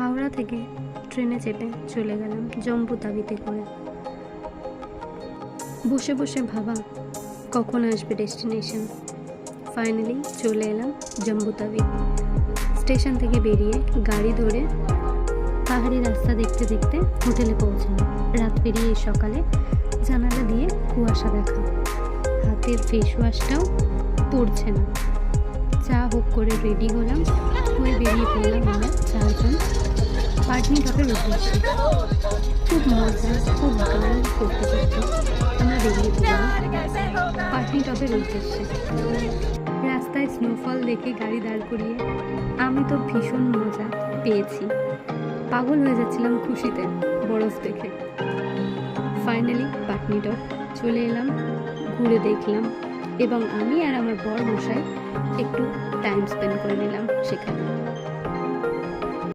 হাওড়া থেকে ট্রেনে চেপে চলে গেলাম জম্বু তাবিতে করে। বসে বসে ভাবা কখন আসবে ডেস্টিনেশন। ফাইনালি চলে এলাম জম্বু তাবি। স্টেশন থেকে বেরিয়ে গাড়ি ধরে পাহাড়ি রাস্তা দেখতে দেখতে হোটেলে পৌঁছানো। রাত পেরিয়ে সকালে জানালা দিয়ে কুয়াশা দেখা, হাতের ফেস ওয়াশটাও পড়ছে না। চা হোক করে রেডি হলাম, হয়ে বেরিয়ে পড়লাম আমরা চারজন পাটনি টপের উদ্দেশ্যে। খুব মজা, খুব গান করতে করতে আমরা বেরিয়ে পড়লাম পাটনি টপের উদ্দেশ্যে। রাস্তায় স্নোফল দেখে গাড়ি দাঁড় করিয়ে আমি তো ভীষণ মজা পেয়েছি, পাগল হয়ে যাচ্ছিলাম খুশিতে বরফ দেখে। ফাইনালি পাটনি টপ চলে এলাম, ঘুরে দেখলাম এবং আমি আর আমার বর মশাই একটু টাইম স্পেন্ড করে নিলাম সেখানে।